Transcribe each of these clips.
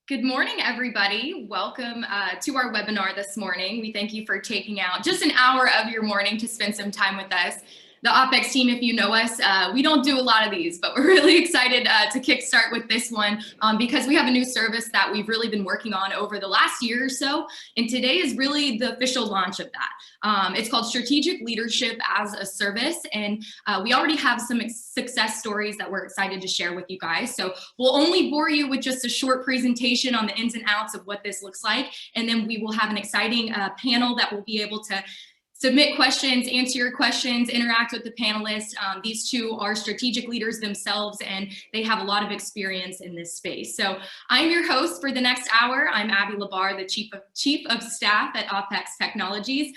Good morning, everybody. Welcome to our webinar this morning. We thank you for taking out just an hour of your morning to spend some time with us. The Opex team, if you know us, we don't do a lot of these, but we're really excited to kickstart with this one because we have a new service that we've really been working on over the last year or so. And today is really the official launch of that. It's called Strategic Leadership as a Service. And we already have some success stories that we're excited to share with you guys. So we'll only bore you with just a short presentation on the ins and outs of what this looks like. And then we will have an exciting panel that will be able to submit questions, answer your questions, interact with the panelists. These two are strategic leaders themselves, and they have a lot of experience in this space. So I'm your host for the next hour. I'm Abby Labar, the Chief of Staff at Opex Technologies.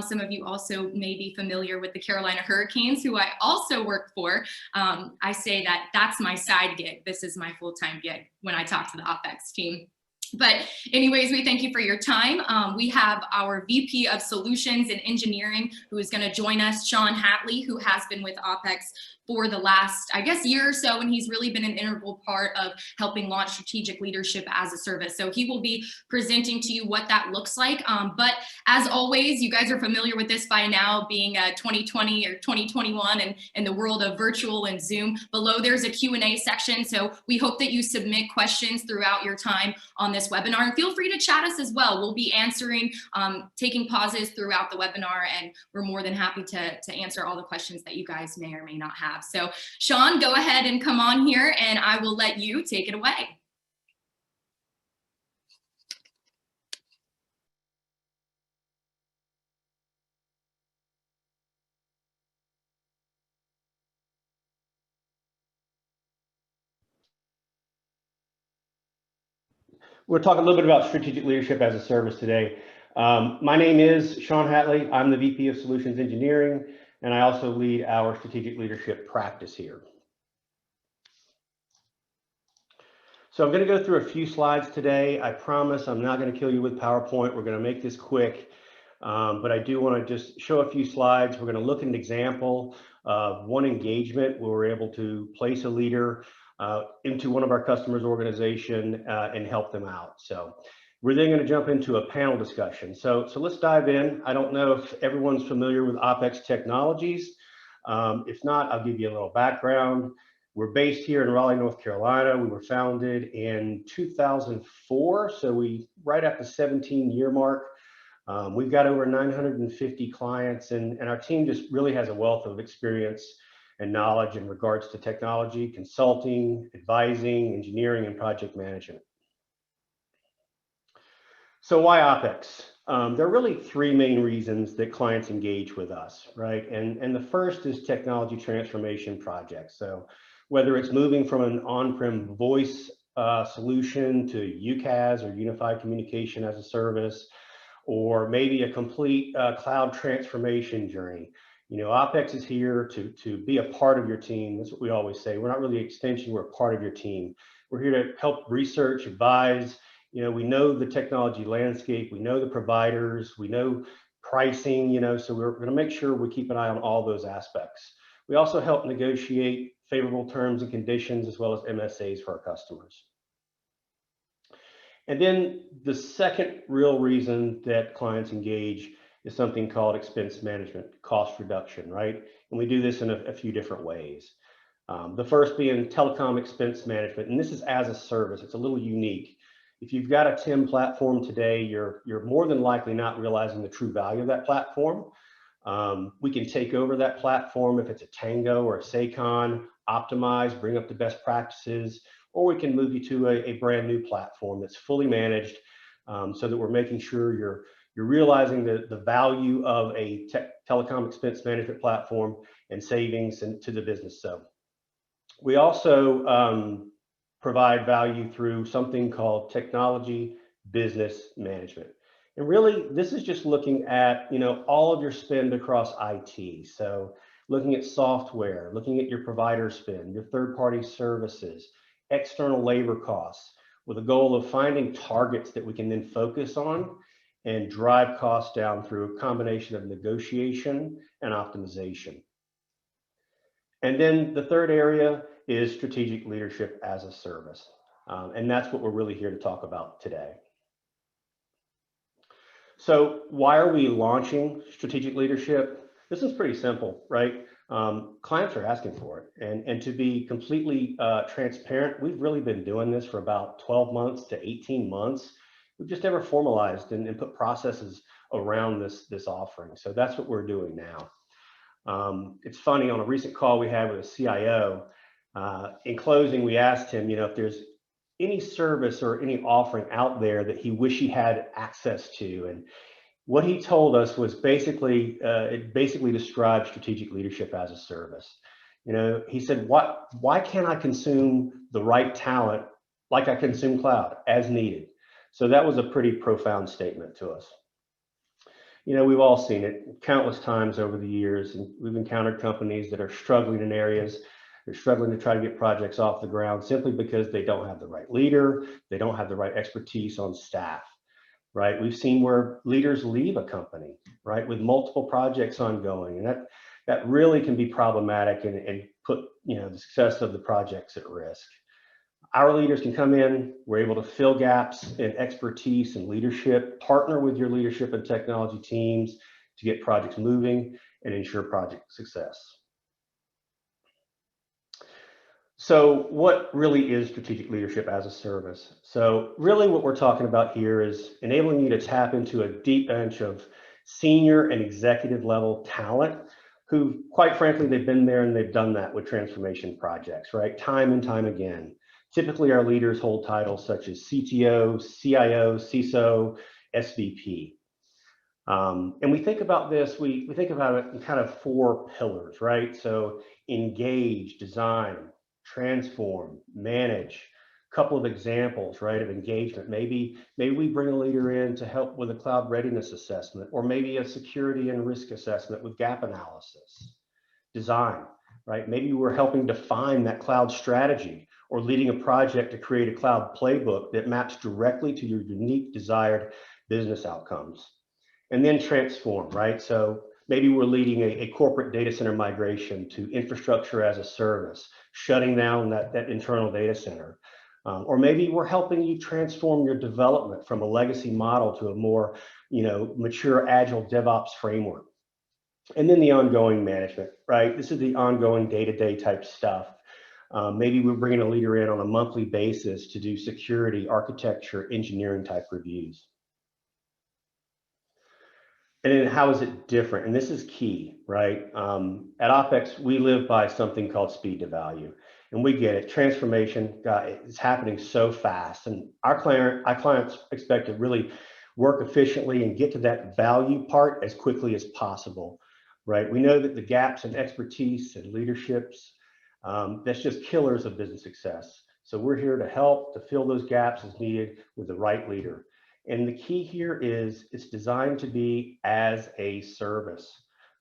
Some of you also may be familiar with the Carolina Hurricanes, who I also work for. I say that that's my side gig. This is my full-time gig when I talk to the Opex team. But anyways, we thank you for your time. We have our VP of Solutions and Engineering who is going to join us, Sean Hatley, who has been with Opex for the last, I guess, year or so, and he's really been an integral part of helping launch Strategic Leadership as a Service. So he will be presenting to you what that looks like. But as always, you guys are familiar with this by now, being 2020 or 2021 and in the world of virtual and Zoom. Below there's a Q&A section, so we hope that you submit questions throughout your time on this webinar, and feel free to chat us as well. We'll be answering, taking pauses throughout the webinar, and we're more than happy to answer all the questions that you guys may or may not have. So Sean, go ahead and come on here, and I will let you take it away. We'll talk a little bit about strategic leadership as a service today. My name is Sean Hatley. I'm the VP of Solutions Engineering, and I also lead our strategic leadership practice here. So I'm going to go through a few slides today. I promise I'm not going to kill you with PowerPoint. We're going to make this quick, but I do want to just show a few slides. We're going to look at an example of one engagement where we're able to place a leader into one of our customers' organization and help them out. So we're then going to jump into a panel discussion. So let's dive in. I don't know if everyone's familiar with Opex Technologies. If not, I'll give you a little background. We're based here in Raleigh, North Carolina. We were founded in 2004, so we right at the 17-year mark. We've got over 950 clients, and our team just really has a wealth of experience and knowledge in regards to technology, consulting, advising, engineering, and project management. So why Opex? There are really three main reasons that clients engage with us, right? And the first is technology transformation projects. So whether it's moving from an on-prem voice solution to UCaaS or unified communication as a service, or maybe a complete cloud transformation journey. You know, Opex is here to be a part of your team. That's what we always say. We're not really an extension, we're a part of your team. We're here to help research, advise. You know, we know the technology landscape, we know the providers, we know pricing, you know, so we're going to make sure we keep an eye on all those aspects. We also help negotiate favorable terms and conditions as well as MSAs for our customers. And then the second real reason that clients engage is something called expense management, cost reduction, right? And we do this in a few different ways. The first being telecom expense management, and this is as a service. It's a little unique. If you've got a TIM platform today, you're more than likely not realizing the true value of that platform. We can take over that platform if it's a Tango or a Saycon, optimize, bring up the best practices, or we can move you to a brand new platform that's fully managed so that we're making sure you're realizing the value of a telecom expense management platform and savings to the business. So we also provide value through something called technology business management. And really, this is just looking at, you know, all of your spend across IT. So looking at software, looking at your provider spend, your third-party services, external labor costs, with a goal of finding targets that we can then focus on and drive costs down through a combination of negotiation and optimization. And then the third area is strategic leadership as a service. And that's what we're really here to talk about today. So why are we launching strategic leadership? This is pretty simple, right? Clients are asking for it. And to be completely transparent, we've really been doing this for about 12 months to 18 months. We've just never formalized and put processes around this offering. So that's what we're doing now. It's funny, on a recent call we had with a CIO, in closing, we asked him, if there's any service or any offering out there that he wish he had access to. And what he told us was basically, it basically described strategic leadership as a service. He said, why can't I consume the right talent like I consume cloud as needed? So that was a pretty profound statement to us. We've all seen it countless times over the years, and we've encountered companies that are struggling in areas. They're struggling to try to get projects off the ground simply because they don't have the right leader, they don't have the right expertise on staff, right? We've seen where leaders leave a company, right, with multiple projects ongoing, and that really can be problematic and put the success of the projects at risk. Our leaders can come in, we're able to fill gaps in expertise and leadership, partner with your leadership and technology teams to get projects moving and ensure project success. So what really is strategic leadership as a service? So really what we're talking about here is enabling you to tap into a deep bench of senior and executive level talent who, quite frankly, they've been there and they've done that with transformation projects, right? Time and time again. Typically, our leaders hold titles such as CTO, CIO, CISO, SVP. And we think about this, we think about it in kind of 4 pillars, right? So engage, design, transform, manage. A couple of examples, right, of engagement. Maybe we bring a leader in to help with a cloud readiness assessment, or maybe a security and risk assessment with gap analysis. Design, right? Maybe we're helping define that cloud strategy, or leading a project to create a cloud playbook that maps directly to your unique desired business outcomes. And then transform, right? So maybe we're leading a corporate data center migration to infrastructure as a service, shutting down that internal data center. Or maybe we're helping you transform your development from a legacy model to a more mature agile DevOps framework. And then the ongoing management, right? This is the ongoing day-to-day type stuff. Maybe we're bringing a leader in on a monthly basis to do security, architecture, engineering type reviews. And then how is it different? And this is key, right? At Opex, we live by something called speed to value. And we get it. Transformation is happening so fast. And our clients expect to really work efficiently and get to that value part as quickly as possible, right? We know that the gaps in expertise and leaderships, that's just killers of business success. So we're here to help to fill those gaps as needed with the right leader. And the key here is it's designed to be as a service,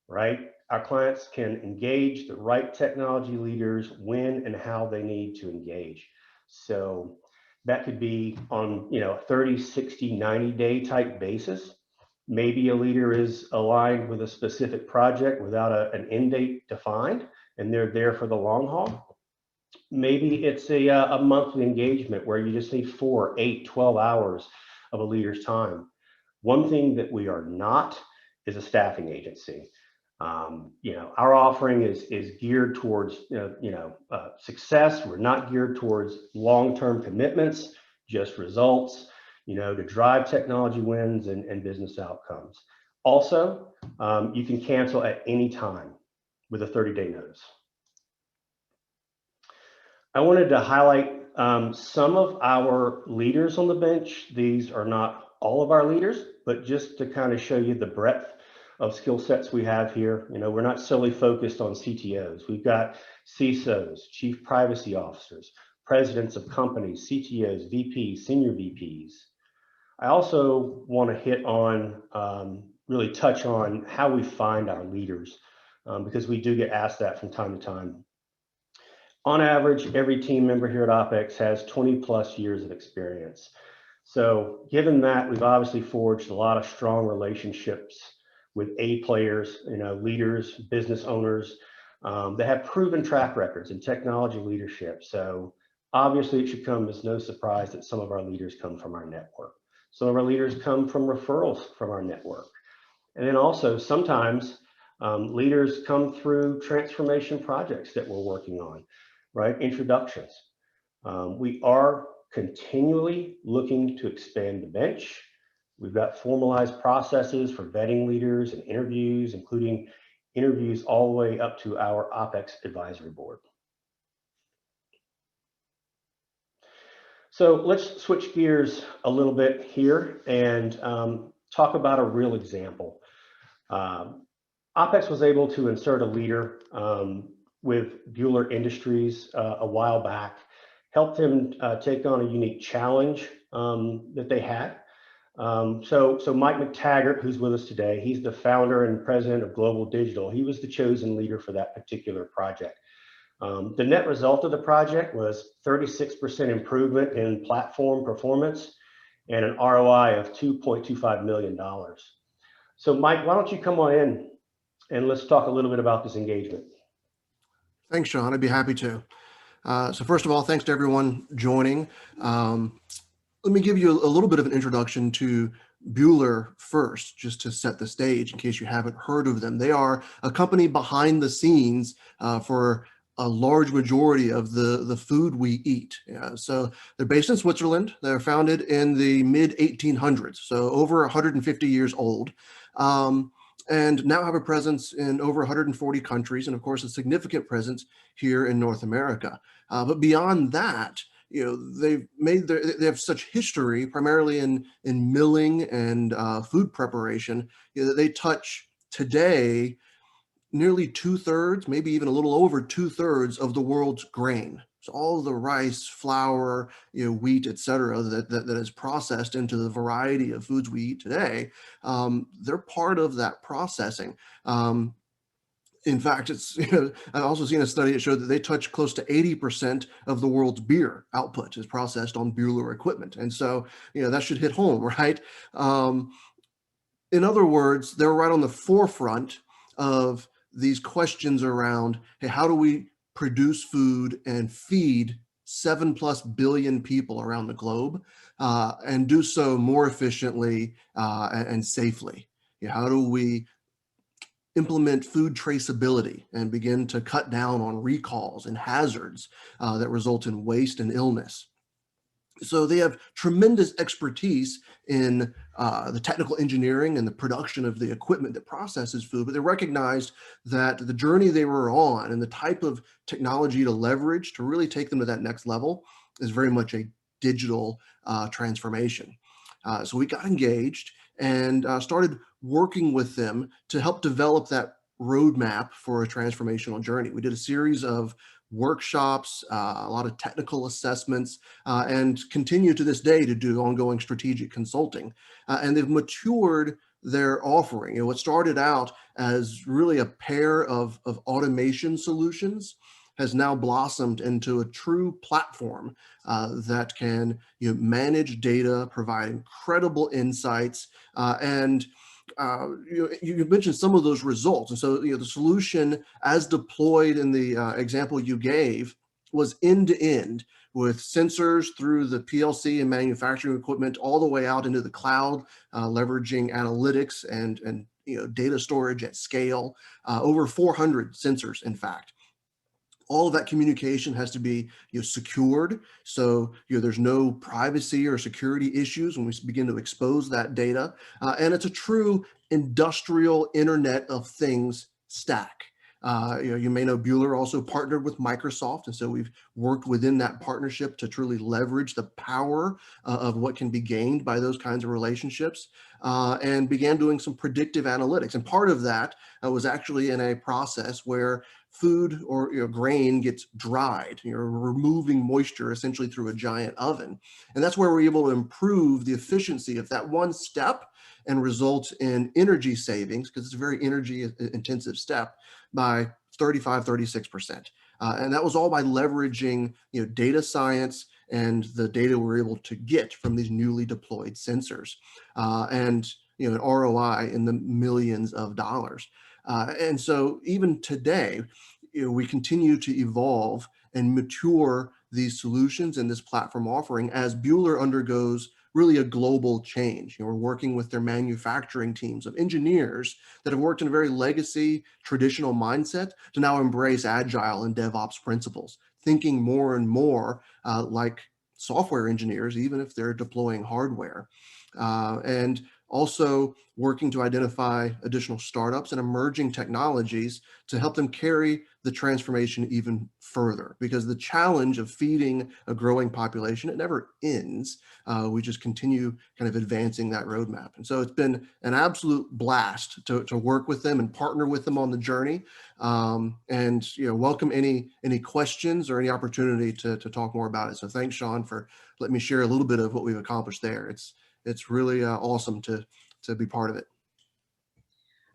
right? Our clients can engage the right technology leaders when and how they need to engage. So that could be on 30, 60, 90-day type basis. Maybe a leader is aligned with a specific project without an end date defined, and they're there for the long haul. Maybe it's a monthly engagement where you just need 4, 8, 12 hours of a leader's time. One thing that we are not is a staffing agency. Our offering is geared towards success. We're not geared towards long-term commitments, just results, to drive technology wins and business outcomes. Also, you can cancel at any time with a 30-day notice. I wanted to highlight some of our leaders on the bench. These are not all of our leaders, but just to kind of show you the breadth of skill sets we have here. We're not solely focused on CTOs. We've got CISOs, chief privacy officers, presidents of companies, CTOs, VPs, senior VPs. I also want to hit on, really touch on how we find our leaders, because we do get asked that from time to time. On average, every team member here at Opex has 20+ years of experience. So given that, we've obviously forged a lot of strong relationships with A players, leaders, business owners that have proven track records in technology leadership. So Obviously, it should come as no surprise that some of our leaders come from our network. Some of our leaders come from referrals from our network. And then also sometimes leaders come through transformation projects that we're working on, right? Introductions. We are continually looking to expand the bench. We've got formalized processes for vetting leaders and interviews, including interviews all the way up to our Opex advisory board. So let's switch gears a little bit here and talk about a real example. Opex was able to insert a leader with Bueller Industries a while back, helped him take on a unique challenge that they had. So Mike McTaggart, who's with us today, he's the founder and president of Global Digital. He was the chosen leader for that particular project. The net result of the project was 36% improvement in platform performance and an ROI of $2.25 million. So Mike, why don't you come on in and let's talk a little bit about this engagement. Thanks, Sean. I'd be happy to. So first of all, thanks to everyone joining. Let me give you a little bit of an introduction to Bueller first, just to set the stage in case you haven't heard of them. They are a company behind the scenes for a large majority of the food we eat. So they're based in Switzerland. They're founded in the mid 1800s, so over 150 years old. And now have a presence in over 140 countries, and of course, a significant presence here in North America. But beyond that, they have such history, primarily in milling and food preparation, that they touch today nearly 2/3, maybe even a little over 2/3 of the world's grain. So all of the rice, flour, wheat, et cetera, that is processed into the variety of foods we eat today, they're part of that processing. In fact, I've also seen a study that showed that they touch close to 80% of the world's beer output is processed on Bueller equipment. And so, that should hit home, right? In other words, they're right on the forefront of these questions around, hey, how do we produce food and feed 7+ billion people around the globe and do so more efficiently and safely? How do we implement food traceability and begin to cut down on recalls and hazards that result in waste and illness? So they have tremendous expertise in the technical engineering and the production of the equipment that processes food, but they recognized that the journey they were on and the type of technology to leverage to really take them to that next level is very much a digital transformation. So we got engaged and started working with them to help develop that roadmap for a transformational journey. We did a series of workshops, a lot of technical assessments, and continue to this day to do ongoing strategic consulting. And they've matured their offering. What started out as really a pair of automation solutions has now blossomed into a true platform that can manage data, provide incredible insights, and you mentioned some of those results. And so the solution as deployed in the example you gave was end-to-end with sensors through the PLC and manufacturing equipment all the way out into the cloud, leveraging analytics and data storage at scale, over 400 sensors, in fact. All of that communication has to be secured, so there's no privacy or security issues when we begin to expose that data. And it's a true industrial Internet of Things stack. You may know Bueller also partnered with Microsoft, and so we've worked within that partnership to truly leverage the power of what can be gained by those kinds of relationships, and began doing some predictive analytics. And part of that was actually in a process where food or grain gets dried. You're removing moisture essentially through a giant oven, and that's where we're able to improve the efficiency of that one step and result in energy savings, because it's a very energy intensive step, by 36%. And that was all by leveraging data science and the data we're able to get from these newly deployed sensors, and an ROI in the millions of dollars. And so even today, we continue to evolve and mature these solutions and this platform offering as Bueller undergoes really a global change. We're working with their manufacturing teams of engineers that have worked in a very legacy, traditional mindset to now embrace agile and DevOps principles, thinking more and more like software engineers, even if they're deploying hardware. And also working to identify additional startups and emerging technologies to help them carry the transformation even further. Because the challenge of feeding a growing population, it never ends. We just continue kind of advancing that roadmap. And so it's been an absolute blast to work with them and partner with them on the journey. And welcome any questions or any opportunity to talk more about it. So thanks, Sean, for letting me share a little bit of what we've accomplished there. It's really awesome to be part of it.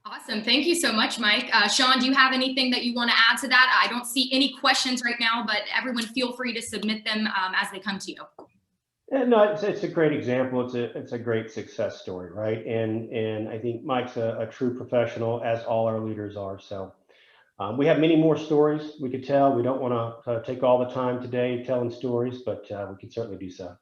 Awesome. Thank you so much, Mike. Sean, do you have anything that you want to add to that? I don't see any questions right now, but everyone feel free to submit them as they come to you. No, it's a great example. It's a great success story, right? And I think Mike's a true professional, as all our leaders are. So we have many more stories we could tell. We don't want to take all the time today telling stories, but we can certainly do so.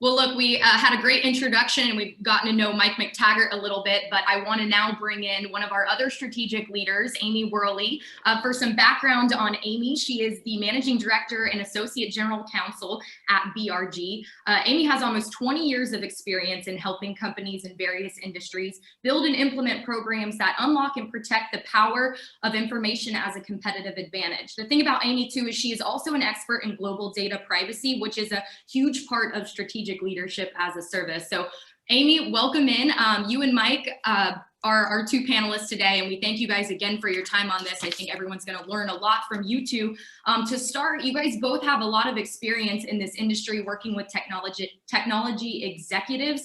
Well, look, we had a great introduction and we've gotten to know Mike McTaggart a little bit, but I want to now bring in one of our other strategic leaders, Amy Worley. For some background on Amy, she is the Managing Director and Associate General Counsel at BRG. Amy has almost 20 years of experience in helping companies in various industries build and implement programs that unlock and protect the power of information as a competitive advantage. The thing about Amy, too, is she is also an expert in global data privacy, which is a huge part of strategic leadership as a service. So Amy, welcome in. You and Mike are our two panelists today, and we thank you guys again for your time on this. I think everyone's going to learn a lot from you two. To start, you guys both have a lot of experience in this industry working with technology executives.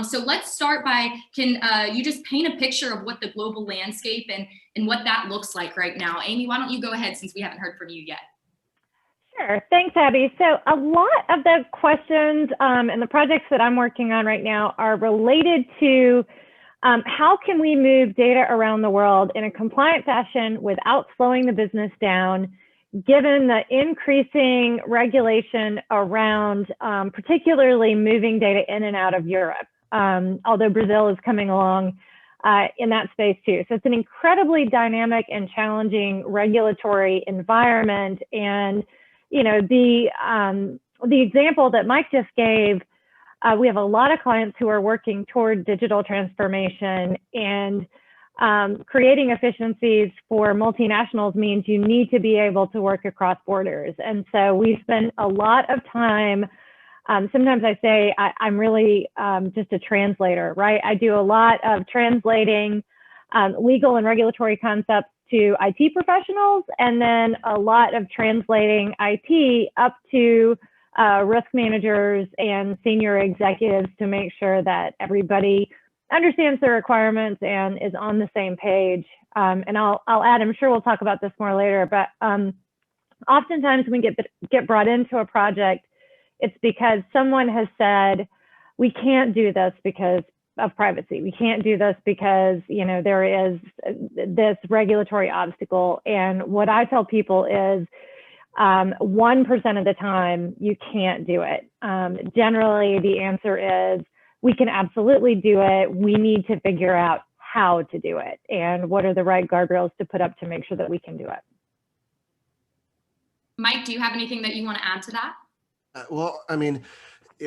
So let's start by, can you just paint a picture of what the global landscape and what that looks like right now? Amy, why don't you go ahead since we haven't heard from you yet? Sure. Thanks, Abby. So a lot of the questions and the projects that I'm working on right now are related to how can we move data around the world in a compliant fashion without slowing the business down, given the increasing regulation around particularly moving data in and out of Europe, although Brazil is coming along in that space too. So it's an incredibly dynamic and challenging regulatory environment. And the example that Mike just gave, we have a lot of clients who are working toward digital transformation, and creating efficiencies for multinationals means you need to be able to work across borders. And so we spend a lot of time, sometimes I say I'm really just a translator, right? I do a lot of translating legal and regulatory concepts to IT professionals, and then a lot of translating IT up to risk managers and senior executives to make sure that everybody understands the requirements and is on the same page. And I'll add, I'm sure we'll talk about this more later, but oftentimes when we get brought into a project, it's because someone has said, we can't do this because of privacy. We can't do this because, there is this regulatory obstacle. And what I tell people is 1% of the time you can't do it. Generally, the answer is we can absolutely do it. We need to figure out how to do it and what are the right guardrails to put up to make sure that we can do it. Mike, do you have anything that you want to add to that? Well, I mean,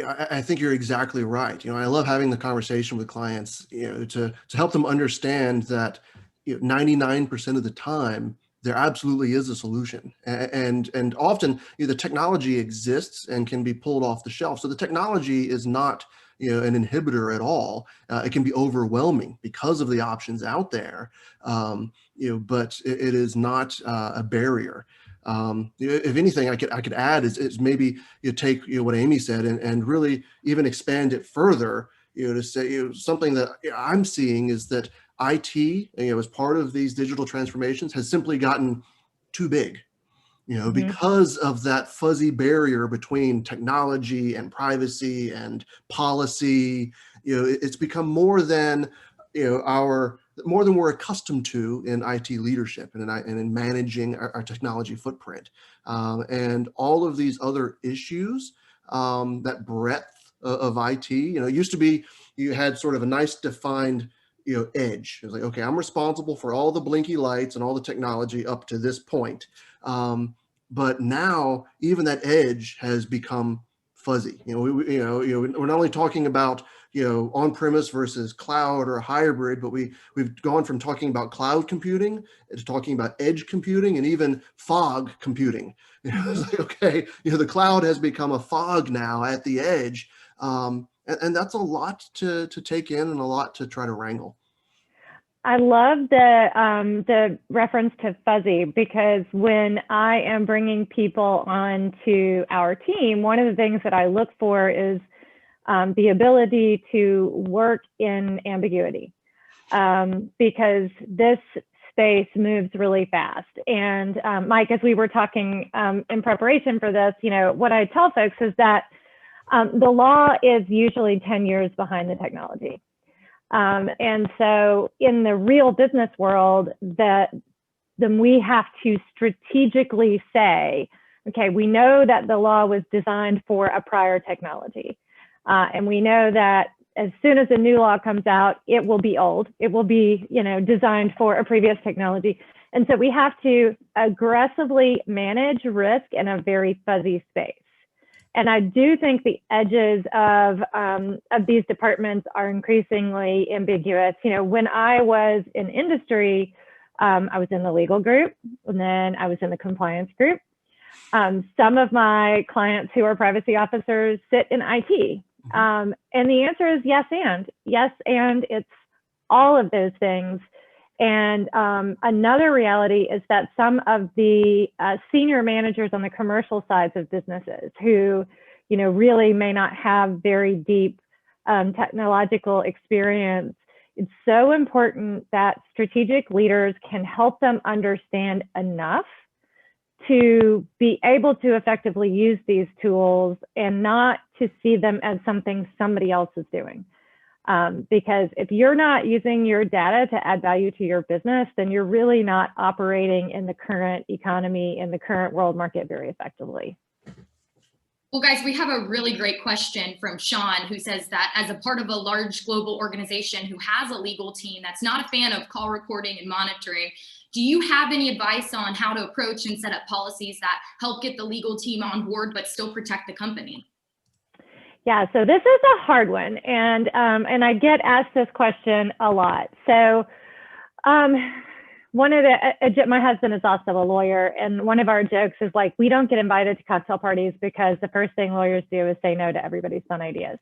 I think you're exactly right. I love having the conversation with clients, to help them understand that 99% of the time, there absolutely is a solution. And often the technology exists and can be pulled off the shelf. So the technology is not an inhibitor at all. It can be overwhelming because of the options out there, but it is not a barrier. If anything, I could add is maybe you take what Amy said and really even expand it further. To say something that I'm seeing is that IT, as part of these digital transformations, has simply gotten too big. Because of that fuzzy barrier between technology and privacy and policy. It's become more than our more than we're accustomed to in IT leadership and in managing our technology footprint. And all of these other issues, that breadth of IT, it used to be you had sort of a nice defined edge. It was like, okay, I'm responsible for all the blinky lights and all the technology up to this point. But now even that edge has become fuzzy. We're not only talking about on-premise versus cloud or hybrid, but we've gone from talking about cloud computing to talking about edge computing and even fog computing. It's like, okay, the cloud has become a fog now at the edge, and that's a lot to take in and a lot to try to wrangle. I love the reference to fuzzy, because when I am bringing people onto our team, one of the things that I look for is the ability to work in ambiguity, because this space moves really fast. And Mike, as we were talking in preparation for this, what I tell folks is that the law is usually 10 years behind the technology. And so in the real business world, then we have to strategically say, okay, we know that the law was designed for a prior technology. And we know that as soon as a new law comes out, it will be old. It will be, designed for a previous technology. And so we have to aggressively manage risk in a very fuzzy space. And I do think the edges of these departments are increasingly ambiguous. When I was in industry, I was in the legal group, and then I was in the compliance group. Some of my clients who are privacy officers sit in IT. And the answer is yes, and it's all of those things. And another reality is that some of the senior managers on the commercial sides of businesses who, really may not have very deep technological experience, it's so important that strategic leaders can help them understand enough to be able to effectively use these tools and not to see them as something somebody else is doing. Because if you're not using your data to add value to your business, then you're really not operating in the current economy, in the current world market very effectively. Well, guys, we have a really great question from Sean, who says that as a part of a large global organization who has a legal team that's not a fan of call recording and monitoring, do you have any advice on how to approach and set up policies that help get the legal team on board but still protect the company? Yeah, so this is a hard one, and I get asked this question a lot. So my husband is also a lawyer, and one of our jokes is like, we don't get invited to cocktail parties because the first thing lawyers do is say no to everybody's fun ideas.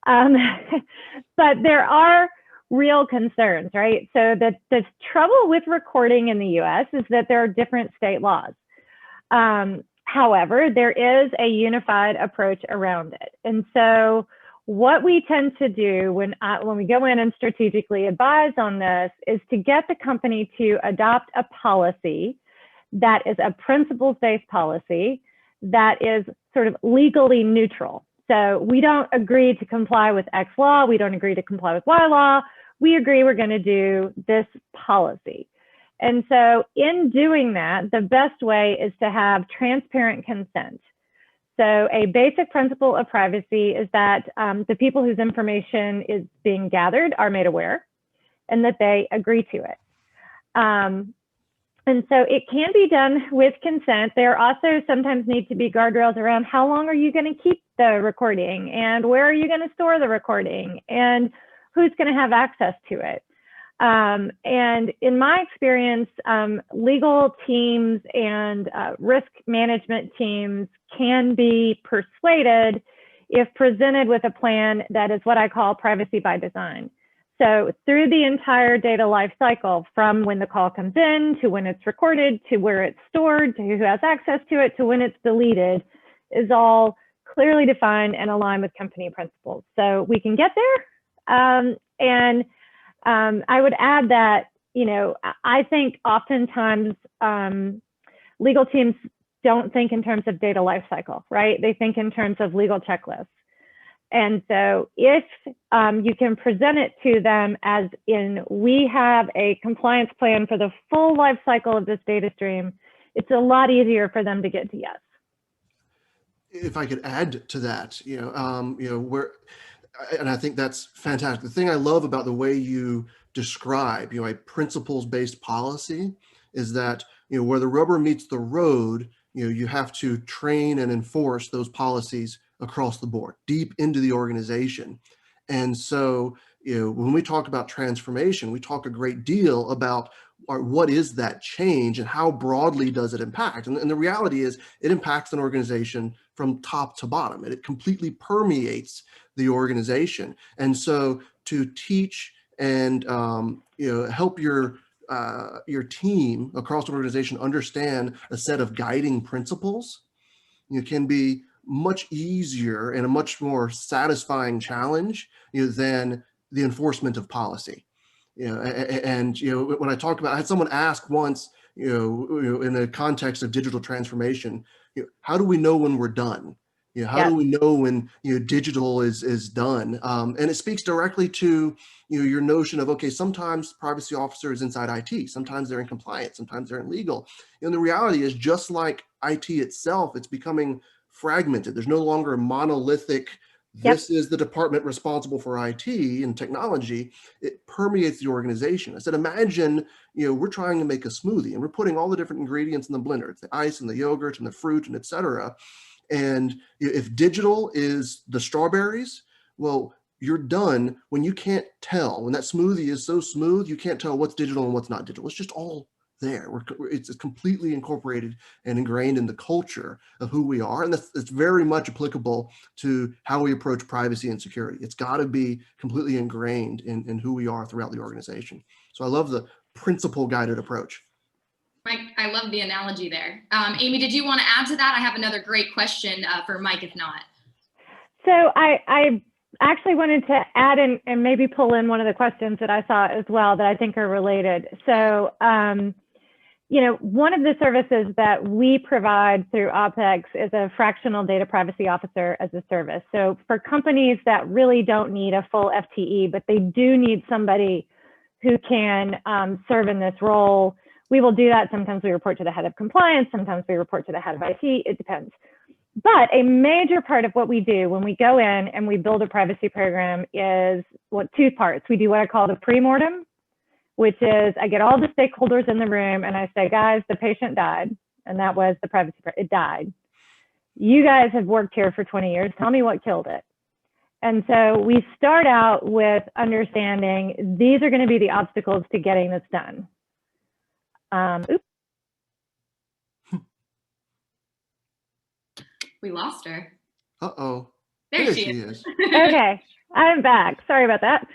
But there are real concerns, right? So the trouble with recording in the US is that there are different state laws. However, there is a unified approach around it. And so what we tend to do when we go in and strategically advise on this is to get the company to adopt a policy that is a principles-based policy that is sort of legally neutral. So we don't agree to comply with X law. We don't agree to comply with Y law. We agree we're going to do this policy. And so in doing that, the best way is to have transparent consent. So a basic principle of privacy is that the people whose information is being gathered are made aware and that they agree to it. And so it can be done with consent. There also sometimes need to be guardrails around how long are you going to keep the recording and where are you going to store the recording and who's going to have access to it. And in my experience, legal teams and risk management teams can be persuaded if presented with a plan that is what I call privacy by design. So through the entire data life cycle, from when the call comes in to when it's recorded, to where it's stored, to who has access to it, to when it's deleted, is all clearly defined and aligned with company principles. So we can get there. I would add that, I think oftentimes legal teams don't think in terms of data lifecycle, right? They think in terms of legal checklists. And so if you can present it to them as in, we have a compliance plan for the full life cycle of this data stream, it's a lot easier for them to get to yes. If I could add to that, and I think that's fantastic. The thing I love about the way you describe, a principles-based policy is that, where the rubber meets the road, you have to train and enforce those policies across the board, deep into the organization. And so, when we talk about transformation, we talk a great deal about what is that change and how broadly does it impact? And the reality is it impacts an organization from top to bottom, and it completely permeates the organization. And so to teach and help your team across an organization understand a set of guiding principles, can be much easier and a much more satisfying challenge than the enforcement of policy. And when I talk about, I had someone ask once, in the context of digital transformation, how do we know when we're done? How do we know when digital is done? And it speaks directly to your notion of, okay, sometimes privacy officer is inside IT, sometimes they're in compliance, sometimes they're in legal. And the reality is, just like IT itself, it's becoming fragmented. There's no longer a monolithic, this is the department responsible for IT and technology. It permeates the organization. I said, imagine, we're trying to make a smoothie and we're putting all the different ingredients in the blender. It's the ice and the yogurt and the fruit and et cetera. And if digital is the strawberries, well, you're done when you can't tell. When that smoothie is so smooth, you can't tell what's digital and what's not digital. It's just all there. It's completely incorporated and ingrained in the culture of who we are. And it's very much applicable to how we approach privacy and security. It's got to be completely ingrained in who we are throughout the organization. So I love the principle guided approach. Mike, I love the analogy there. Amy, did you want to add to that? I have another great question for Mike, if not. So I actually wanted to add and maybe pull in one of the questions that I saw as well that I think are related. So, one of the services that we provide through Opex is a fractional data privacy officer as a service. So for companies that really don't need a full FTE, but they do need somebody who can serve in this role, we will do that. Sometimes we report to the head of compliance, sometimes we report to the head of IT, it depends. But a major part of what we do when we go in and we build a privacy program is two parts. We do what I call the pre-mortem, which is I get all the stakeholders in the room and I say, guys, the patient died, and that was the privacy, it died. You guys have worked here for 20 years. Tell me what killed it. And so we start out with understanding these are going to be the obstacles to getting this done. Oops. We lost her. Uh-oh. There she is. Okay, I'm back. Sorry about that.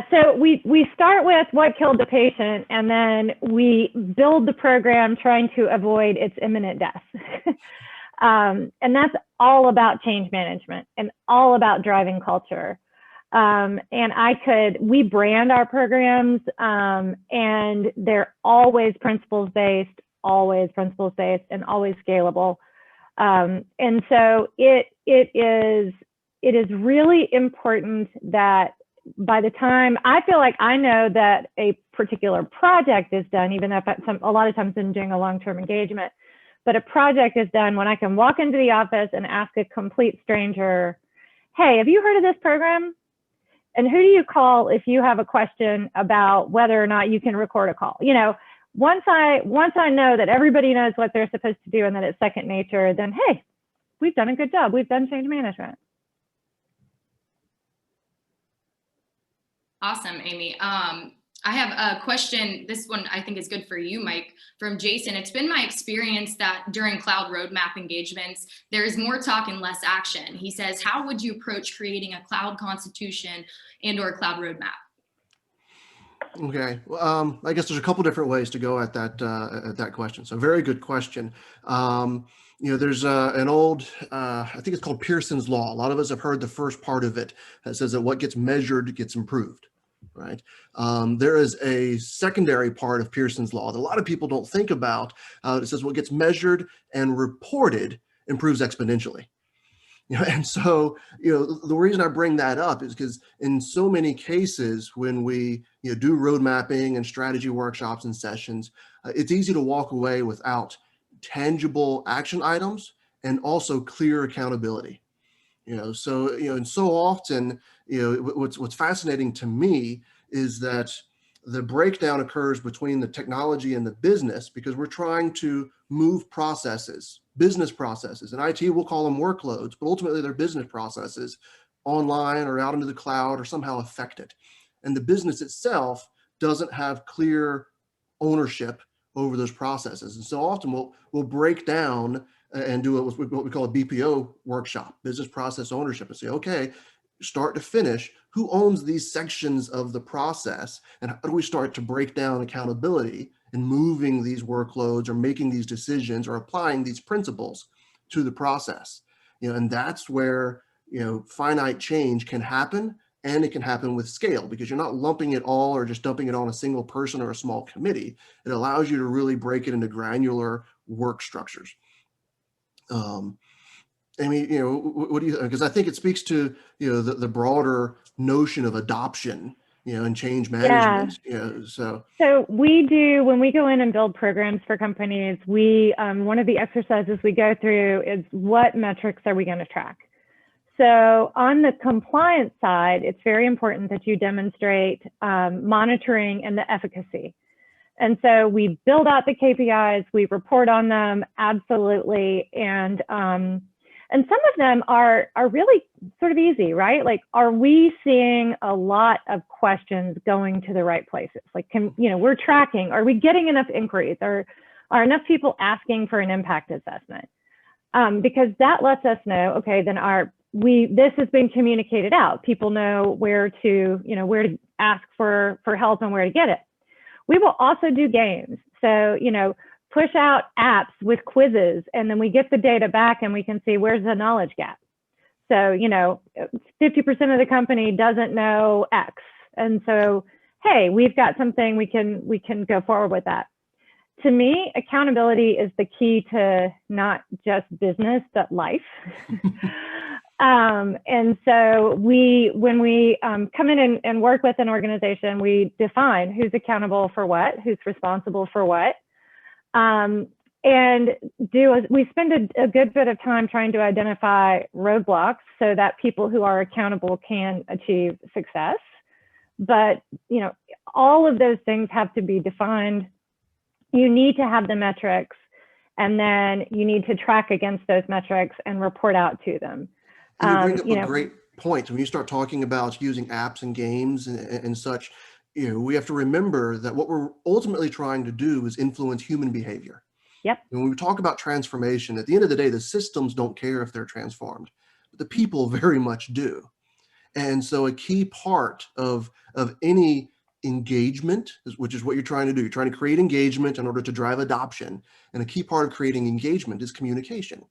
So we start with what killed the patient, and then we build the program trying to avoid its imminent death. And that's all about change management and all about driving culture. And we brand our programs, and they're always principles-based, and always scalable. And so it is really important that by the time I feel like I know that a particular project is done, even if a lot of times I'm doing a long-term engagement, but a project is done when I can walk into the office and ask a complete stranger, hey, have you heard of this program? And who do you call if you have a question about whether or not you can record a call? Once I know that everybody knows what they're supposed to do and that it's second nature, then hey, we've done a good job. We've done change management. Awesome, Amy. I have a question. This one I think is good for you, Mike, from Jason. It's been my experience that during cloud roadmap engagements, there's more talk and less action. He says, how would you approach creating a cloud constitution and/or cloud roadmap? Okay, well, I guess there's a couple different ways to go at that question. So very good question. There's an old, I think it's called Pearson's Law. A lot of us have heard the first part of it that says that what gets measured gets improved, right? There is a secondary part of Pearson's Law that a lot of people don't think about. It says what gets measured and reported improves exponentially. And so, the reason I bring that up is because in so many cases, when we do road mapping and strategy workshops and sessions, it's easy to walk away without tangible action items and also clear accountability. So and so often, what's fascinating to me is that the breakdown occurs between the technology and the business, because we're trying to move processes, business processes, and IT will call them workloads, but ultimately they're business processes, online or out into the cloud or somehow affected. And the business itself doesn't have clear ownership over those processes. And so often we'll break down and do what we call a BPO workshop, business process ownership, and say, okay, start to finish, who owns these sections of the process, and how do we start to break down accountability in moving these workloads or making these decisions or applying these principles to the process. And that's where finite change can happen, and it can happen with scale, because you're not lumping it all or just dumping it on a single person or a small committee. It allows you to really break it into granular work structures. I mean, what do you, because I think it speaks to, the broader notion of adoption, and change management. So we do, when we go in and build programs for companies, we, one of the exercises we go through is, what metrics are we going to track? So on the compliance side, it's very important that you demonstrate monitoring and the efficacy. And so we build out the KPIs, we report on them, absolutely. And some of them are really sort of easy, right? Like, are we seeing a lot of questions going to the right places? Like, we're tracking, are we getting enough inquiries? Are enough people asking for an impact assessment? Because that lets us know, okay, then this has been communicated out. People know where to ask for help and where to get it. We will also do games. So, push out apps with quizzes, and then we get the data back and we can see where's the knowledge gap. So, 50% of the company doesn't know X. And so, hey, we've got something, we can go forward with that. To me, accountability is the key to not just business, but life. And so when we come in and work with an organization, we define who's accountable for what, who's responsible for what, and we spend a good bit of time trying to identify roadblocks so that people who are accountable can achieve success. But, all of those things have to be defined. You need to have the metrics, and then you need to track against those metrics and report out to them. And you bring up a great point. When you start talking about using apps and games and such, we have to remember that what we're ultimately trying to do is influence human behavior. Yep. And when we talk about transformation, at the end of the day, the systems don't care if they're transformed, but the people very much do. And so a key part of any engagement, which is what you're trying to do, you're trying to create engagement in order to drive adoption. And a key part of creating engagement is communication.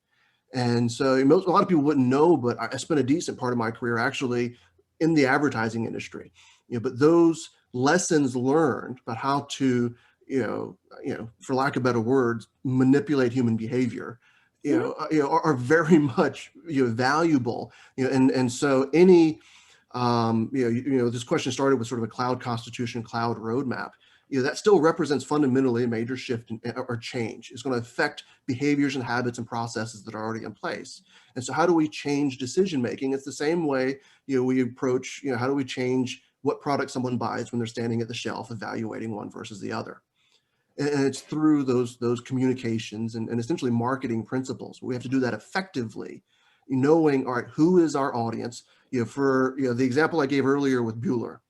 And so a lot of people wouldn't know, but I spent a decent part of my career actually in the advertising industry. But those lessons learned about how to, for lack of better words, manipulate human behavior, are very much valuable. And so any this question started with sort of a cloud constitution, cloud roadmap. That still represents fundamentally a major shift or change. It's going to affect behaviors and habits and processes that are already in place. And so how do we change decision making? It's the same way we approach, how do we change what product someone buys when they're standing at the shelf evaluating one versus the other? And it's through those communications and essentially marketing principles. We have to do that effectively, knowing, all right, who is our audience? For the example I gave earlier with Bueller,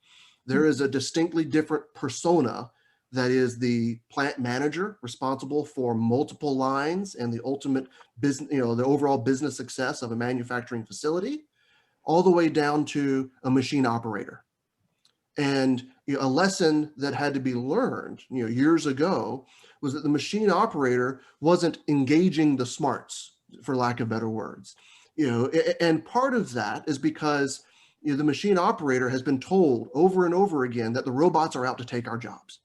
there is a distinctly different persona that is the plant manager responsible for multiple lines and the ultimate business, the overall business success of a manufacturing facility, all the way down to a machine operator. And a lesson that had to be learned, years ago, was that the machine operator wasn't engaging the smarts, for lack of better words. And part of that is because the machine operator has been told over and over again that the robots are out to take our jobs.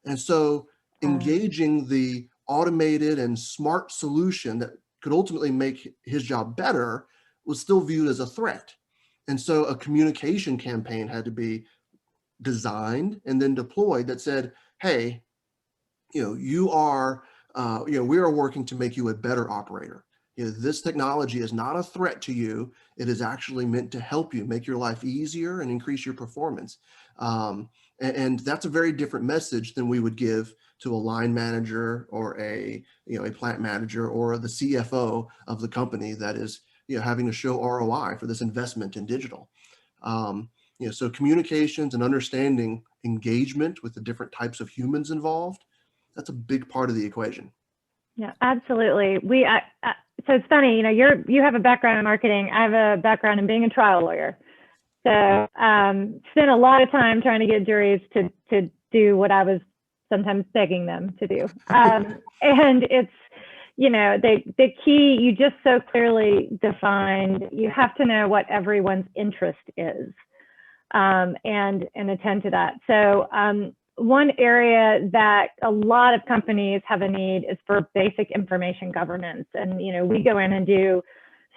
And so engaging the automated and smart solution that could ultimately make his job better was still viewed as a threat. And so a communication campaign had to be designed and then deployed that said, hey, we are working to make you a better operator. This technology is not a threat to you. It is actually meant to help you make your life easier and increase your performance. And that's a very different message than we would give to a line manager or a plant manager or the CFO of the company that is having to show ROI for this investment in digital. So communications and understanding engagement with the different types of humans involved, that's a big part of the equation. Yeah, absolutely. So it's funny, you have a background in marketing. I have a background in being a trial lawyer. So spent a lot of time trying to get juries to do what I was sometimes begging them to do. And it's, the key, you just so clearly defined, you have to know what everyone's interest is and attend to that. So one area that a lot of companies have a need is for basic information governance. And, we go in and do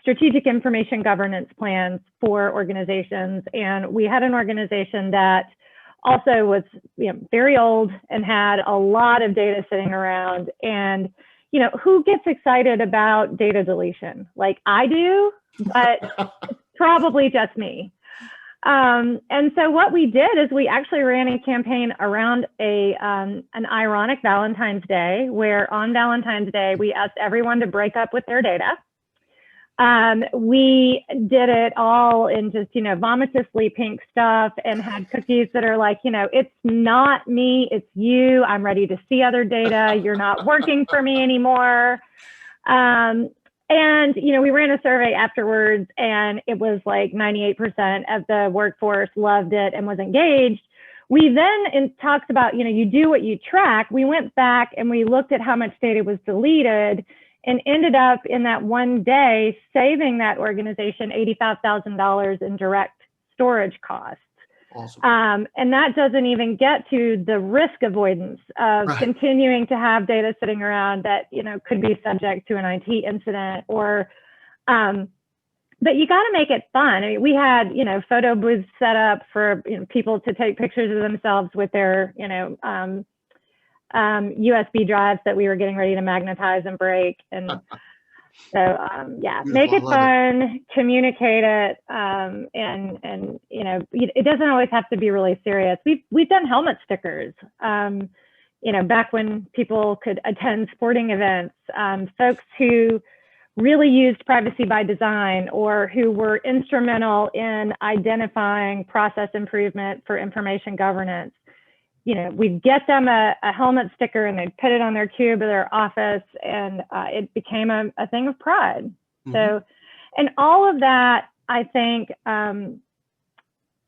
strategic information governance plans for organizations. And we had an organization that also was very old and had a lot of data sitting around. And, who gets excited about data deletion? Like I do, but it's probably just me. And so what we did is we actually ran a campaign around an ironic Valentine's Day, where on Valentine's Day, we asked everyone to break up with their data. We did it all in just, vomitously pink stuff and had cookies that are like, it's not me, it's you. I'm ready to see other data. You're not working for me anymore. And, we ran a survey afterwards and it was like 98% of the workforce loved it and was engaged. We then talked about, you do what you track. We went back and we looked at how much data was deleted and ended up in that one day saving that organization $85,000 in direct storage costs. Awesome. And that doesn't even get to the risk avoidance of continuing to have data sitting around that, could be subject to an IT incident or, but you got to make it fun. I mean, we had, photo booths set up for people to take pictures of themselves with their, USB drives that we were getting ready to magnetize and break. And so, make it fun, communicate it. And it doesn't always have to be really serious. We've done helmet stickers, back when people could attend sporting events, folks who really used privacy by design or who were instrumental in identifying process improvement for information governance. We'd get them a helmet sticker and they'd put it on their cube of their office and it became a thing of pride. Mm-hmm. So, and all of that, I think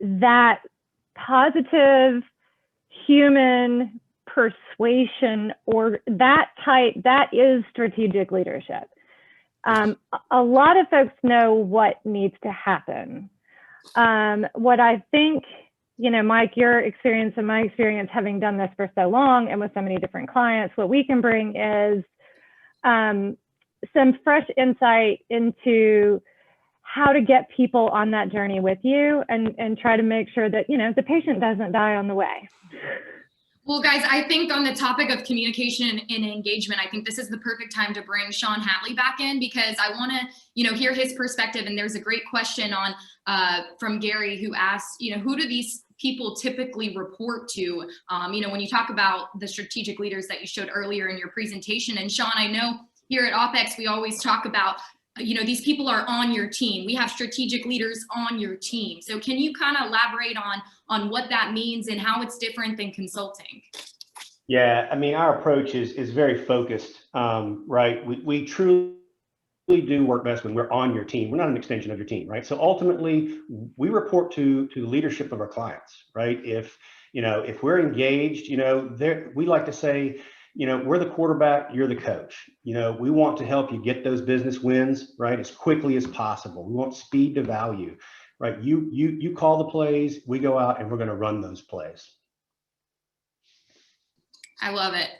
that positive human persuasion or that is strategic leadership. A lot of folks know what needs to happen. What I think, Mike, your experience and my experience having done this for so long and with so many different clients, what we can bring is some fresh insight into how to get people on that journey with you and try to make sure that, the patient doesn't die on the way. Well, guys, I think on the topic of communication and engagement, I think this is the perfect time to bring Sean Hatley back in because I want to, hear his perspective. And there's a great question on from Gary who asked, who do these people typically report to? When you talk about the strategic leaders that you showed earlier in your presentation, and Sean, I know here at Opex, we always talk about, these people are on your team. We have strategic leaders on your team. So can you kind of elaborate on what that means and how it's different than consulting? Yeah, I mean, our approach is very focused, right? We truly do work best when we're on your team. We're not an extension of your team, right? So ultimately, we report to the leadership of our clients, right? If we're engaged, we like to say, we're the quarterback, you're the coach. We want to help you get those business wins, right, as quickly as possible. We want speed to value, right? You call the plays, we go out and we're going to run those plays. I love it.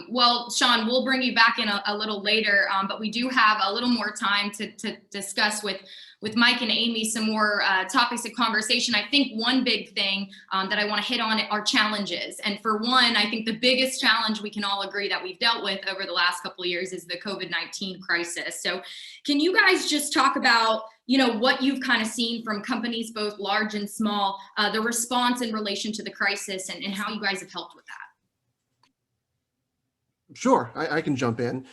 Well, Sean, we'll bring you back in a little later, but we do have a little more time to discuss with Mike and Amy some more topics of conversation. I think one big thing that I want to hit on are challenges. And for one, I think the biggest challenge we can all agree that we've dealt with over the last couple of years is the COVID-19 crisis. So can you guys just talk about, you know, what you've kind of seen from companies, both large and small, the response in relation to the crisis and how you guys have helped with that? Sure, I can jump in.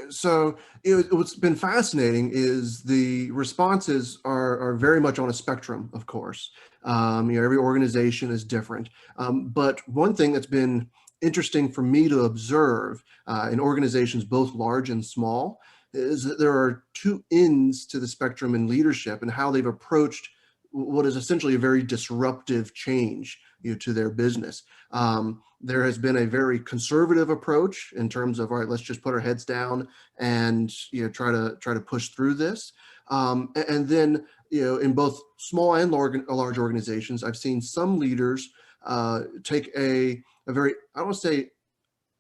So what's been fascinating is the responses are very much on a spectrum, of course. Every organization is different. But one thing that's been interesting for me to observe in organizations both large and small is that there are two ends to the spectrum in leadership and how they've approached what is essentially a very disruptive change to their business. There has been a very conservative approach in terms of, all right, let's just put our heads down and try to push through this. And then in both small and large organizations, I've seen some leaders take a very, I don't want to say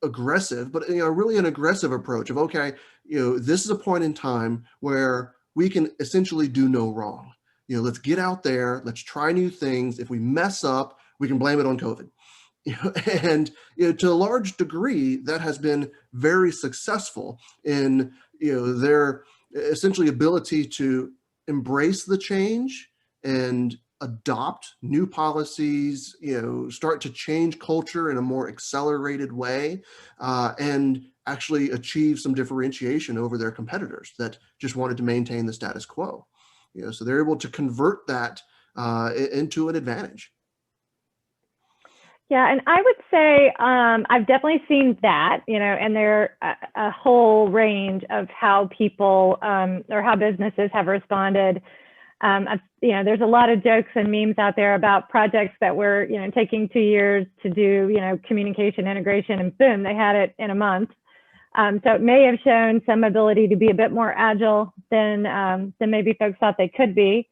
aggressive, but really an aggressive approach of, okay, this is a point in time where we can essentially do no wrong. Let's get out there, let's try new things. If we mess up, we can blame it on COVID. And to a large degree, that has been very successful in their essentially ability to embrace the change and adopt new policies, start to change culture in a more accelerated way, and actually achieve some differentiation over their competitors that just wanted to maintain the status quo. So they're able to convert that into an advantage. Yeah, and I would say I've definitely seen that, and there are a whole range of how people or how businesses have responded. There's a lot of jokes and memes out there about projects that were, taking 2 years to do, communication integration, and boom, they had it in a month. So it may have shown some ability to be a bit more agile than maybe folks thought they could be.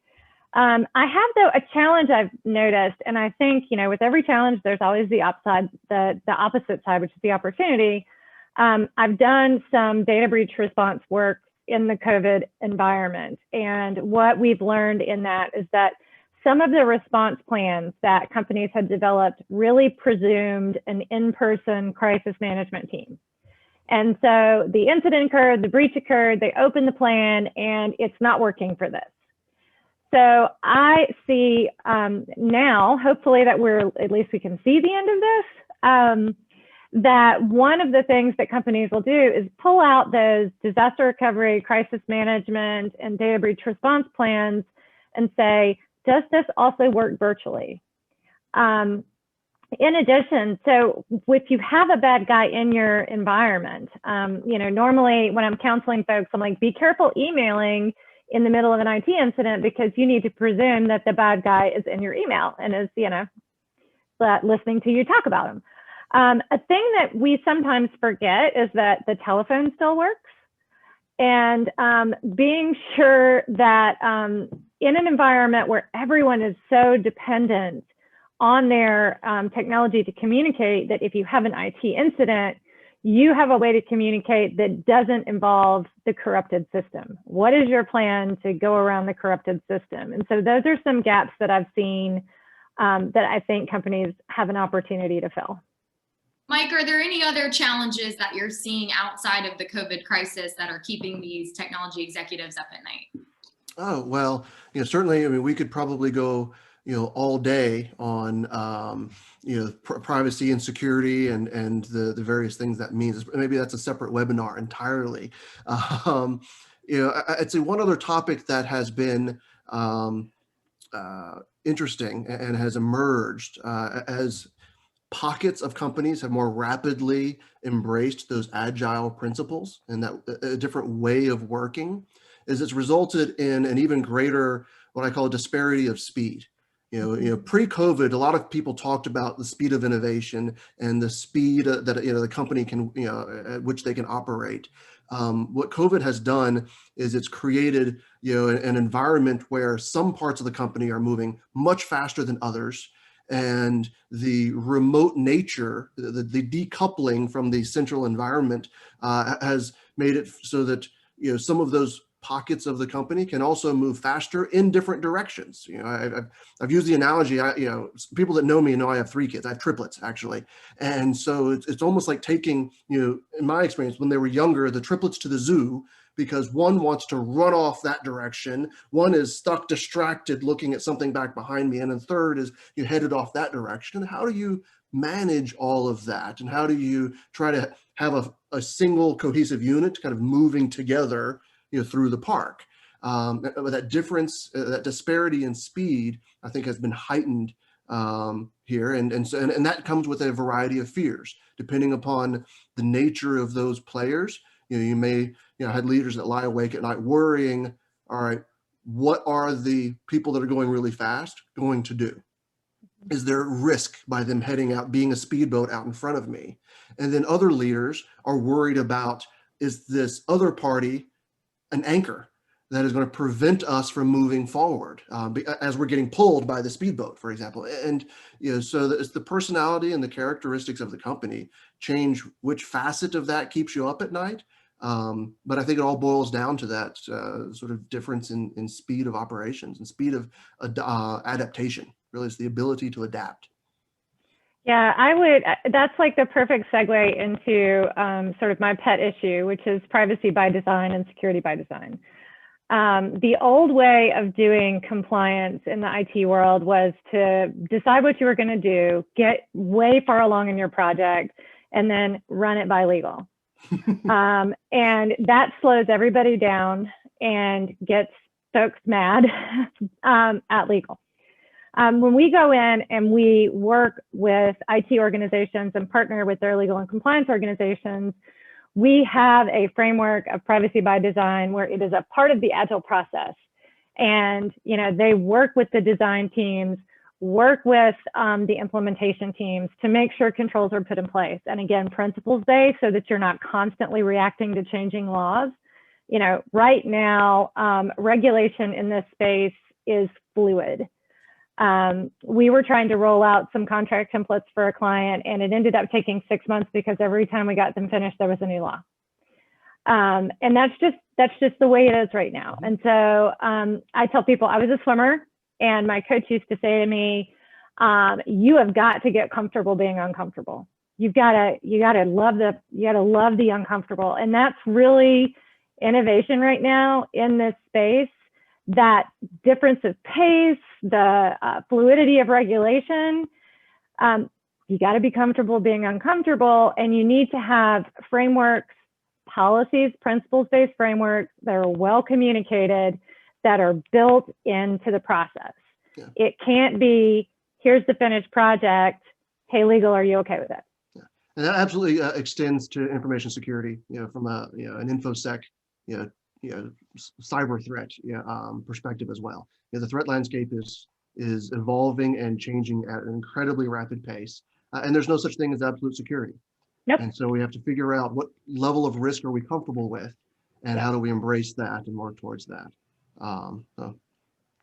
I have, though, a challenge I've noticed, and I think, with every challenge, there's always the upside, the opposite side, which is the opportunity. I've done some data breach response work in the COVID environment, and what we've learned in that is that some of the response plans that companies had developed really presumed an in-person crisis management team. And so the incident occurred, the breach occurred, they opened the plan, and it's not working for this. So I see now, hopefully that at least we can see the end of this, that one of the things that companies will do is pull out those disaster recovery, crisis management, and data breach response plans and say, does this also work virtually? In addition, so if you have a bad guy in your environment, normally when I'm counseling folks, I'm like, be careful emailing in the middle of an IT incident, because you need to presume that the bad guy is in your email and is, listening to you talk about him. A thing that we sometimes forget is that the telephone still works. And being sure that in an environment where everyone is so dependent on their technology to communicate, that if you have an IT incident, you have a way to communicate that doesn't involve the corrupted system. What is your plan to go around the corrupted system? And so those are some gaps that I've seen that I think companies have an opportunity to fill. Mike, are there any other challenges that you're seeing outside of the COVID crisis that are keeping these technology executives up at night? Oh, well, certainly, we could probably go all day on privacy and security and the various things that means. Maybe that's a separate webinar entirely. I'd say one other topic that has been interesting and has emerged as pockets of companies have more rapidly embraced those agile principles and that a different way of working, is it's resulted in an even greater, what I call a disparity of speed. Pre-COVID, a lot of people talked about the speed of innovation and the speed that the company can, at which they can operate. What COVID has done is it's created, an environment where some parts of the company are moving much faster than others, and the remote nature, the decoupling from the central environment has made it so that, you know, some of those pockets of the company can also move faster in different directions. You know, I've used the analogy, you know, people that know me know I have 3 kids. I have triplets, actually. And so it's almost like taking, you know, in my experience, when they were younger, the triplets to the zoo, because one wants to run off that direction, one is stuck distracted looking at something back behind me, and the third is you headed off that direction. And how do you manage all of that? And how do you try to have a single cohesive unit kind of moving together, you know, through the park? That difference, that disparity in speed, I think has been heightened here, and that comes with a variety of fears, depending upon the nature of those players. You know, you may, you know, had leaders that lie awake at night worrying, all right, what are the people that are going really fast going to do? Is there risk by them heading out, being a speedboat out in front of me? And then other leaders are worried about, is this other party an anchor that is going to prevent us from moving forward as we're getting pulled by the speedboat, for example? And, you know, so it's the personality and the characteristics of the company change which facet of that keeps you up at night. But I think it all boils down to that sort of difference in speed of operations and speed of adaptation. Really, it's the ability to adapt. Yeah, that's like the perfect segue into sort of my pet issue, which is privacy by design and security by design. The old way of doing compliance in the IT world was to decide what you were going to do, get way far along in your project, and then run it by legal. And that slows everybody down and gets folks mad at legal. When we go in and we work with IT organizations and partner with their legal and compliance organizations, we have a framework of privacy by design where it is a part of the agile process. And, you know, they work with the design teams, work with the implementation teams to make sure controls are put in place. And again, principles-based, so that you're not constantly reacting to changing laws. You know, right now, regulation in this space is fluid. We were trying to roll out some contract templates for a client, and it ended up taking 6 months because every time we got them finished, there was a new law. And that's just the way it is right now. And so I tell people, I was a swimmer, and my coach used to say to me, you have got to get comfortable being uncomfortable. You gotta love the uncomfortable. And that's really innovation right now in this space. That difference of pace, the fluidity of regulation, you got to be comfortable being uncomfortable, and you need to have frameworks, policies, principles-based frameworks that are well communicated, that are built into the process. Yeah. It can't be, here's the finished project, hey, legal, are you okay with it? Yeah. And that absolutely extends to information security, you know, from an InfoSec, cyber threat perspective as well. You know, the threat landscape is evolving and changing at an incredibly rapid pace, and there's no such thing as absolute security. Nope. And so we have to figure out what level of risk are we comfortable with, and how do we embrace that and work towards that.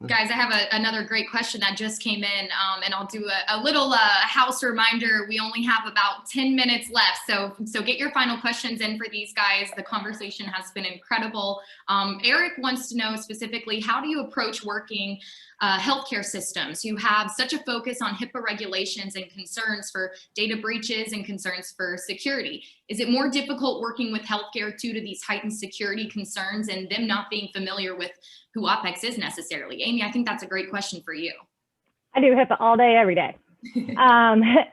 Guys, I have another great question that just came in, and I'll do a little house reminder. We only have about 10 minutes left, so get your final questions in for these guys. The conversation has been incredible. Eric wants to know specifically, how do you approach working healthcare systems who have such a focus on HIPAA regulations and concerns for data breaches and concerns for security? Is it more difficult working with healthcare due to these heightened security concerns and them not being familiar with who Opex is necessarily? Amy, I think that's a great question for you. I do HIPAA all day, every day.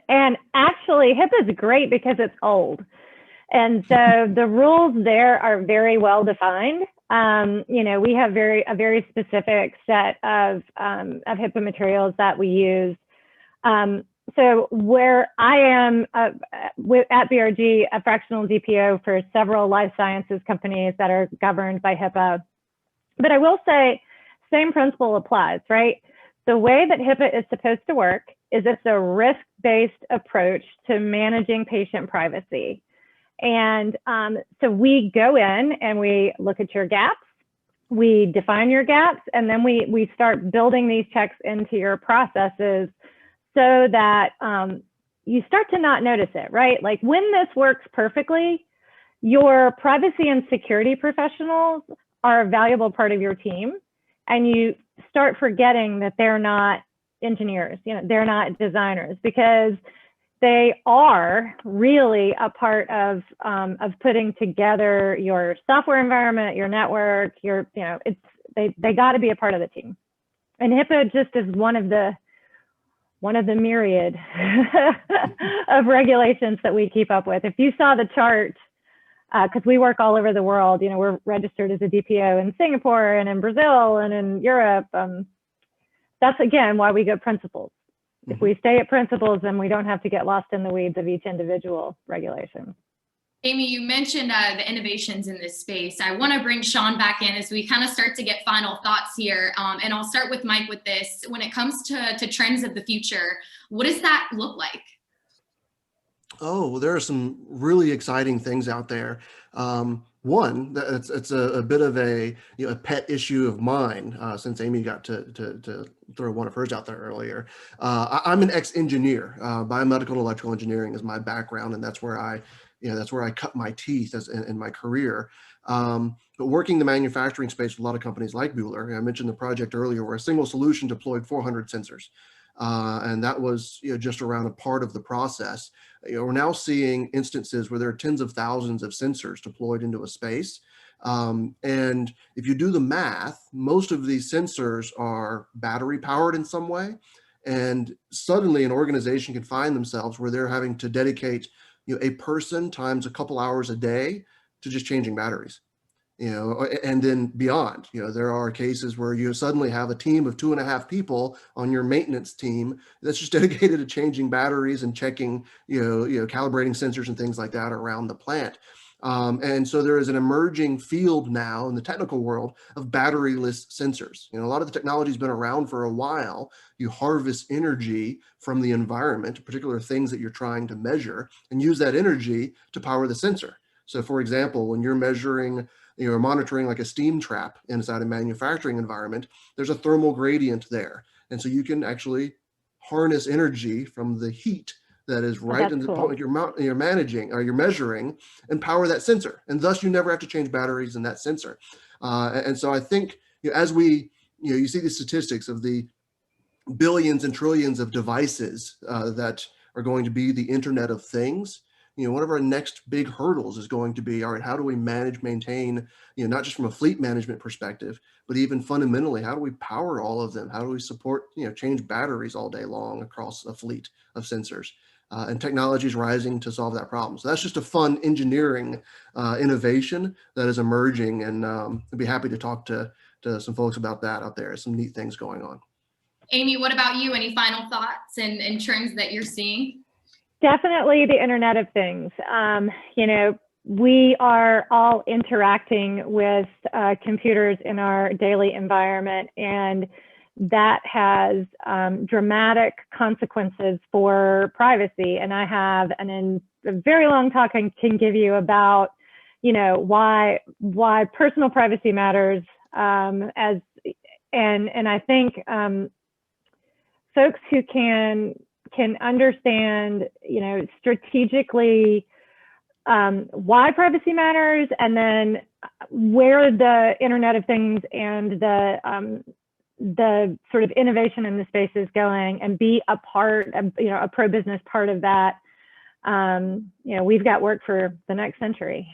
And actually, HIPAA is great because it's old. And so the rules there are very well defined. You know, we have a very specific set of HIPAA materials that we use. So where I am at BRG, a fractional DPO for several life sciences companies that are governed by HIPAA. But I will say, same principle applies, right? The way that HIPAA is supposed to work is it's a risk-based approach to managing patient privacy. And so we go in and we look at your gaps, we define your gaps, and then we start building these checks into your processes so that you start to not notice it, right? Like when this works perfectly, your privacy and security professionals are a valuable part of your team, and you start forgetting that they're not engineers, they're not designers, because they are really a part of putting together your software environment, your network, they got to be a part of the team. And HIPAA just is one of the myriad of regulations that we keep up with. If you saw the chart, because we work all over the world, we're registered as a DPO in Singapore and in Brazil and in Europe. That's again why we go principles. If we stay at principles, then we don't have to get lost in the weeds of each individual regulation. Amy, you mentioned the innovations in this space. I want to bring Sean back in as we kind of start to get final thoughts here. And I'll start with Mike with this. When it comes to trends of the future, what does that look like? Oh, well, there are some really exciting things out there. One, it's a bit of a pet issue of mine, since Amy got to throw one of hers out there earlier. I'm an ex-engineer. Biomedical and electrical engineering is my background, and that's where I cut my teeth in my career. But working the manufacturing space with a lot of companies like Bueller, I mentioned the project earlier where a single solution deployed 400 sensors. And that was just around a part of the process. We're now seeing instances where there are tens of thousands of sensors deployed into a space. And if you do the math, most of these sensors are battery powered in some way. And suddenly an organization can find themselves where they're having to dedicate a person times a couple hours a day to just changing batteries. And then beyond, there are cases where you suddenly have a team of 2.5 people on your maintenance team that's just dedicated to changing batteries and checking, calibrating sensors and things like that around the plant. And so there is an emerging field now in the technical world of batteryless sensors. A lot of the technology has been around for a while. You harvest energy from the environment, particular things that you're trying to measure, and use that energy to power the sensor. So for example, when you're measuring, you're monitoring like a steam trap inside a manufacturing environment, there's a thermal gradient there. And so you can actually harness energy from the heat that is right in the point you're managing or you're measuring and power that sensor. And thus you never have to change batteries in that sensor. And so I think as we, you see the statistics of the billions and trillions of devices that are going to be the Internet of Things. One of our next big hurdles is going to be, all right, how do we manage, maintain, not just from a fleet management perspective, but even fundamentally, how do we power all of them? How do we support, change batteries all day long across a fleet of sensors? And technology is rising to solve that problem. So that's just a fun engineering innovation that is emerging, and I'd be happy to talk to some folks about that out there. Some neat things going on. Amy, what about you? Any final thoughts and trends that you're seeing? Definitely the Internet of Things. We are all interacting with computers in our daily environment, and that has dramatic consequences for privacy. And I have a very long talk I can give you about, why personal privacy matters. And I think folks who can understand, strategically why privacy matters, and then where the Internet of Things and the sort of innovation in the space is going, and be a part of, a pro-business part of that. We've got work for the next century.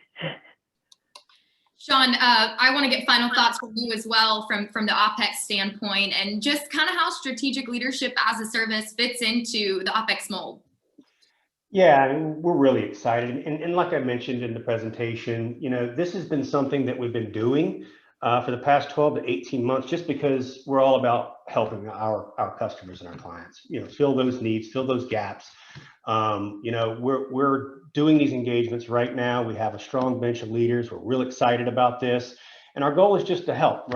Sean, I want to get final thoughts from you as well from the Opex standpoint, and just kind of how strategic leadership as a service fits into the Opex mold. Yeah, and we're really excited. And like I mentioned in the presentation, this has been something that we've been doing for the past 12 to 18 months, just because we're all about helping our customers and our clients, fill those needs, fill those gaps. We're doing these engagements right now. We have a strong bench of leaders. We're real excited about this. And our goal is just to help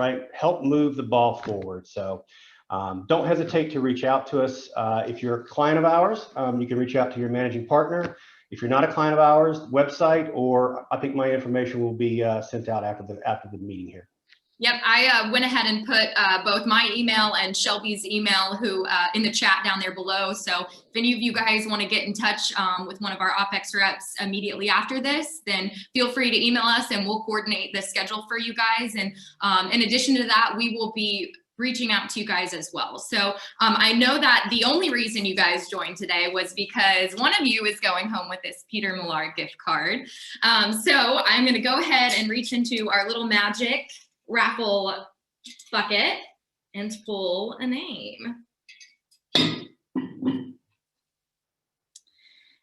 move the ball forward. So don't hesitate to reach out to us. If you're a client of ours, you can reach out to your managing partner. If you're not a client of ours, website, or I think my information will be sent out after the meeting here. Yep, I went ahead and put both my email and Shelby's email who in the chat down there below. So if any of you guys want to get in touch with one of our Opex reps immediately after this, then feel free to email us and we'll coordinate the schedule for you guys. And in addition to that, we will be reaching out to you guys as well. So I know that the only reason you guys joined today was because one of you is going home with this Peter Millar gift card. So I'm going to go ahead and reach into our little magic raffle bucket and pull a name.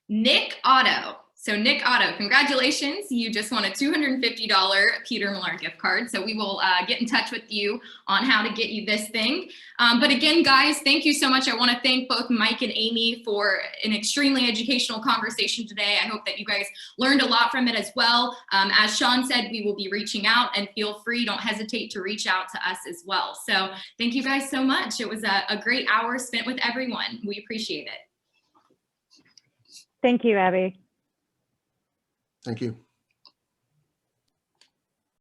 Nick Otto. So Nick Otto, congratulations. You just won a $250 Peter Millar gift card. So we will get in touch with you on how to get you this thing. But again, guys, thank you so much. I want to thank both Mike and Amy for an extremely educational conversation today. I hope that you guys learned a lot from it as well. As Sean said, we will be reaching out, and feel free, don't hesitate to reach out to us as well. So thank you guys so much. It was a great hour spent with everyone. We appreciate it. Thank you, Abby. Thank you.